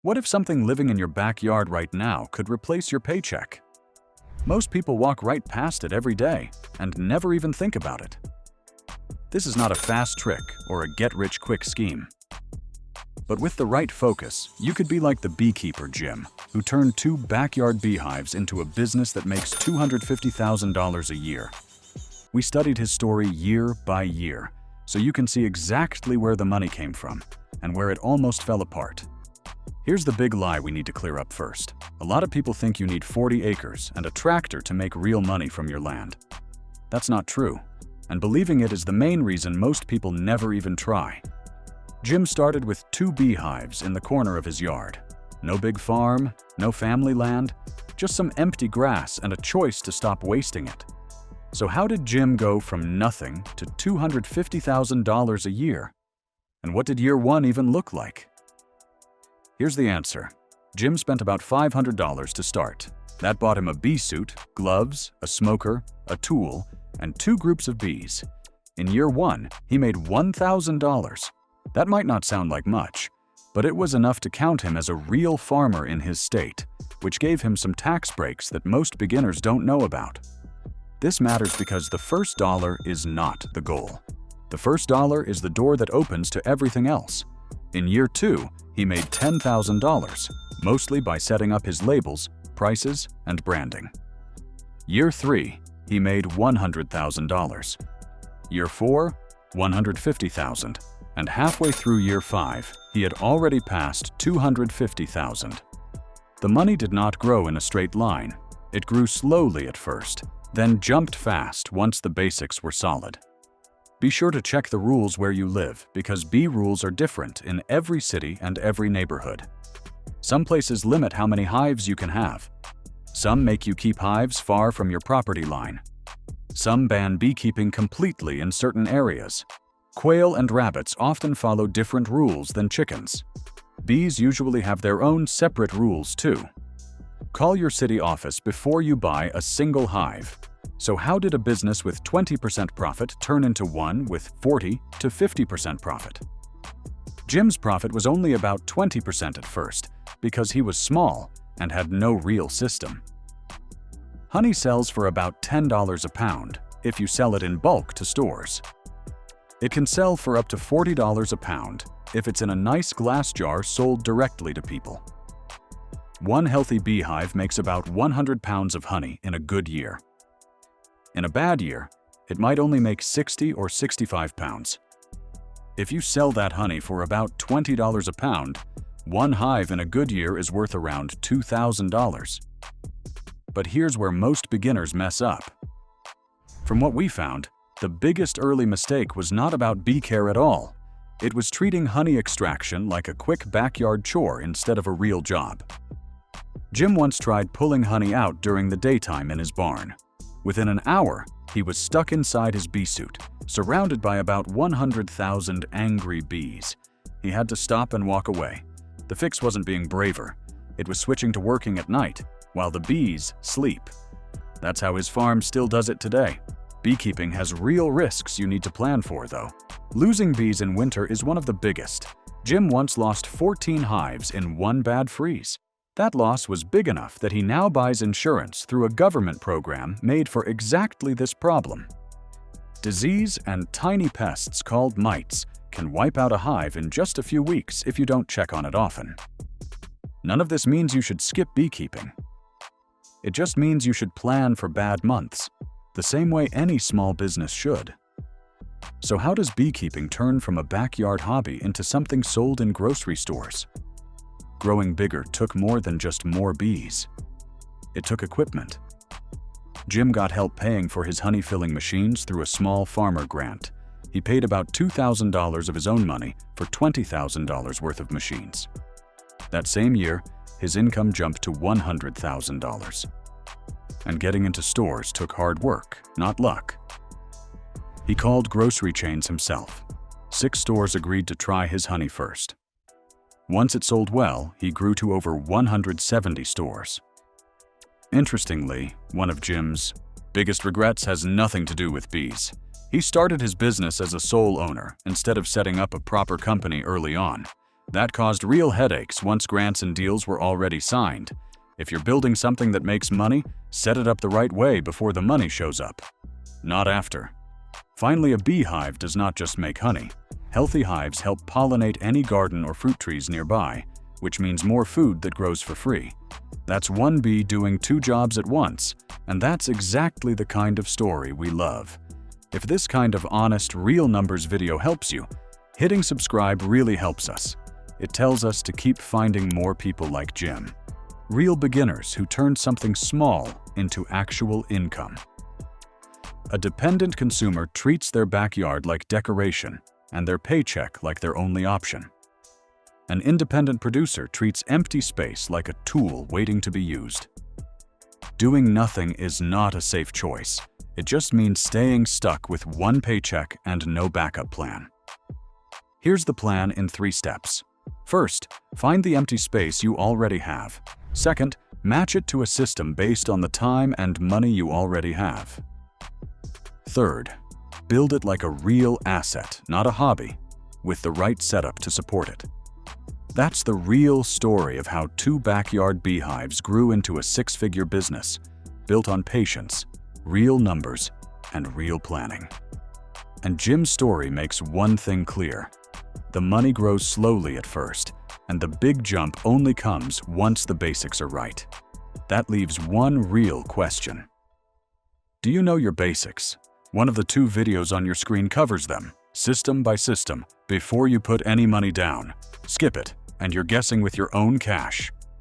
What if something living in your backyard right now could replace your paycheck? Most people walk right past it every day and never even think about it. This is not a fast trick or a get-rich-quick scheme. But with the right focus, you could be like the beekeeper Jim, who turned 2 backyard beehives into a business that makes $250,000 a year. We studied his story year by year, so you can see exactly where the money came from and where it almost fell apart. Here's the big lie we need to clear up first. A lot of people think you need 40 acres and a tractor to make real money from your land. That's not true, and believing it is the main reason most people never even try. Jim started with 2 beehives in the corner of his yard. No big farm, no family land, just some empty grass and a choice to stop wasting it. So how did Jim go from nothing to $250,000 a year? And what did year 1 even look like? Here's the answer. Jim spent about $500 to start. That bought him a bee suit, gloves, a smoker, a tool, and 2 groups of bees. In year 1, he made $1,000. That might not sound like much, but it was enough to count him as a real farmer in his state, which gave him some tax breaks that most beginners don't know about. This matters because the first dollar is not the goal. The first dollar is the door that opens to everything else. In year 2, he made $10,000, mostly by setting up his labels, prices, and branding. Year 3, he made $100,000. Year 4, $150,000. And halfway through year 5, he had already passed $250,000. The money did not grow in a straight line. It grew slowly at first, then jumped fast once the basics were solid. Be sure to check the rules where you live because bee rules are different in every city and every neighborhood. Some places limit how many hives you can have. Some make you keep hives far from your property line. Some ban beekeeping completely in certain areas. Quail and rabbits often follow different rules than chickens. Bees usually have their own separate rules too. Call your city office before you buy a single hive. So how did a business with 20% profit turn into one with 40 to 50% profit? Jim's profit was only about 20% at first because he was small and had no real system. Honey sells for about $10 a pound if you sell it in bulk to stores. It can sell for up to $40 a pound if it's in a nice glass jar sold directly to people. One healthy beehive makes about 100 pounds of honey in a good year. In a bad year, it might only make 60 or 65 pounds. If you sell that honey for about $20 a pound, one hive in a good year is worth around $2,000. But here's where most beginners mess up. From what we found, the biggest early mistake was not about bee care at all. It was treating honey extraction like a quick backyard chore instead of a real job. Jim once tried pulling honey out during the daytime in his barn. Within an hour, he was stuck inside his bee suit, surrounded by about 100,000 angry bees. He had to stop and walk away. The fix wasn't being braver. It was switching to working at night, while the bees sleep. That's how his farm still does it today. Beekeeping has real risks you need to plan for, though. Losing bees in winter is one of the biggest. Jim once lost 14 hives in one bad freeze. That loss was big enough that he now buys insurance through a government program made for exactly this problem. Disease and tiny pests called mites can wipe out a hive in just a few weeks if you don't check on it often. None of this means you should skip beekeeping. It just means you should plan for bad months, the same way any small business should. So how does beekeeping turn from a backyard hobby into something sold in grocery stores? Growing bigger took more than just more bees. It took equipment. Jim got help paying for his honey filling machines through a small farmer grant. He paid about $2,000 of his own money for $20,000 worth of machines. That same year, his income jumped to $100,000. And getting into stores took hard work, not luck. He called grocery chains himself. 6 stores agreed to try his honey first. Once it sold well, he grew to over 170 stores. Interestingly, one of Jim's biggest regrets has nothing to do with bees. He started his business as a sole owner instead of setting up a proper company early on. That caused real headaches once grants and deals were already signed. If you're building something that makes money, set it up the right way before the money shows up, not after. Finally, a beehive does not just make honey. Healthy hives help pollinate any garden or fruit trees nearby, which means more food that grows for free. That's one bee doing two jobs at once, and that's exactly the kind of story we love. If this kind of honest, real numbers video helps you, hitting subscribe really helps us. It tells us to keep finding more people like Jim. Real beginners who turn something small into actual income. A dependent consumer treats their backyard like decoration and their paycheck like their only option. An independent producer treats empty space like a tool waiting to be used. Doing nothing is not a safe choice. It just means staying stuck with one paycheck and no backup plan. Here's the plan in 3 steps. First, find the empty space you already have. Second, match it to a system based on the time and money you already have. Third, build it like a real asset, not a hobby, with the right setup to support it. That's the real story of how 2 backyard beehives grew into a 6-figure business, built on patience, real numbers, and real planning. And Jim's story makes one thing clear. The money grows slowly at first, and the big jump only comes once the basics are right. That leaves one real question. Do you know your basics? One of the 2 videos on your screen covers them, system by system, before you put any money down. Skip it, and you're guessing with your own cash.